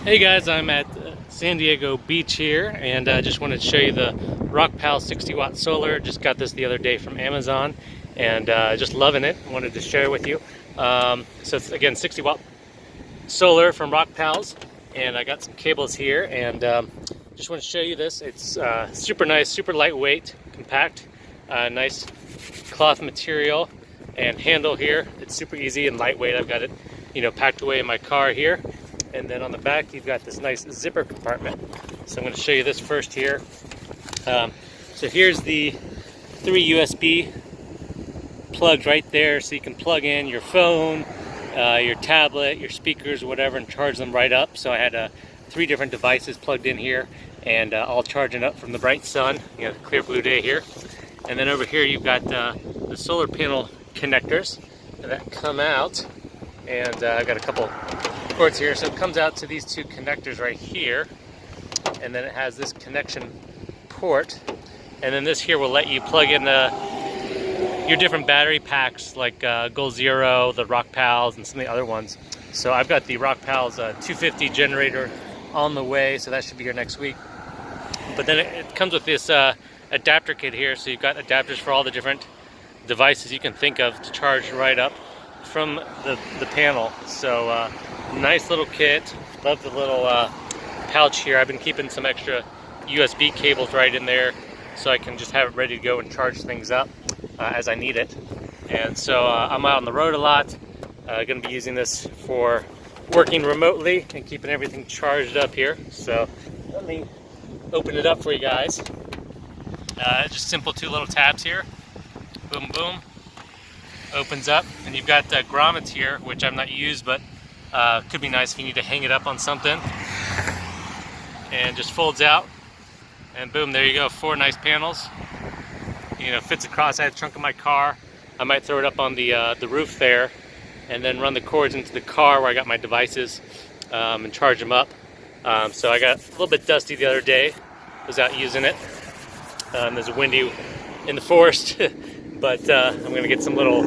Hey guys, I'm at San Diego Beach here, and I just wanted to show you the Rockpals 60 watt solar. Just got this the other day from Amazon, and just loving it. Wanted to share it with you. So it's again 60 watt solar from Rockpals, and I got some cables here, and just want to show you this. It's super nice, super lightweight, compact, nice cloth material and handle here. It's super easy and lightweight. I've got it, packed away in my car here. And then on the back, you've got this nice zipper compartment. So I'm going to show you this first here. So here's the 3 USB plugs right there, so you can plug in your phone, your tablet, your speakers, whatever, and charge them right up. So I had 3 different devices plugged in here, and all charging up from the bright sun. Clear blue day here. And then over here, you've got the solar panel connectors that come out, and I've got a couple cords here. So it comes out to these 2 connectors right here, and then it has this connection port, and then this here will let you plug in your different battery packs, like Goal Zero, the Rockpals, and some of the other ones. So I've got the Rockpals 250 generator on the way, so that should be here next week. But then it comes with this adapter kit here, so you've got adapters for all the different devices you can think of to charge right up from the panel. So nice little kit. Love the little pouch here. I've been keeping some extra USB cables right in there, so I can just have it ready to go and charge things up as I need it. And so I'm out on the road a lot. Going to be using this for working remotely and keeping everything charged up here. So let me open it up for you guys. Just simple 2 little tabs here. Boom, boom. Opens up, and you've got grommets here, which I've not used, but could be nice if you need to hang it up on something. And just folds out, and boom, there you go. 4 nice panels. Fits across. I have the trunk of my car. I might throw it up on the roof there, and then run the cords into the car where I got my devices, and charge them up. So I got a little bit dusty the other day. Was out using it. There's a windy in the forest. But I'm going to get some little,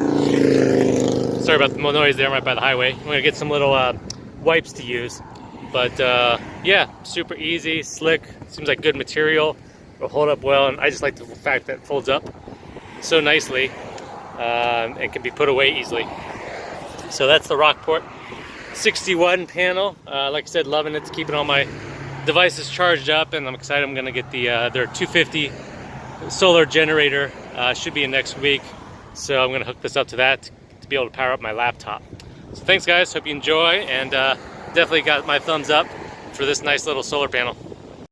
sorry about the noise there, I'm right by the highway. I'm going to get some little wipes to use. But yeah, super easy, slick, seems like good material. It'll hold up well, and I just like the fact that it folds up so nicely and can be put away easily. So that's the Rockport 60 watt panel. Like I said, loving it. It's keeping all my devices charged up, and I'm excited. I'm going to get their 250 solar generator. Should be in next week, so I'm going to hook this up to that to be able to power up my laptop. So thanks guys, hope you enjoy, and definitely got my thumbs up for this nice little solar panel.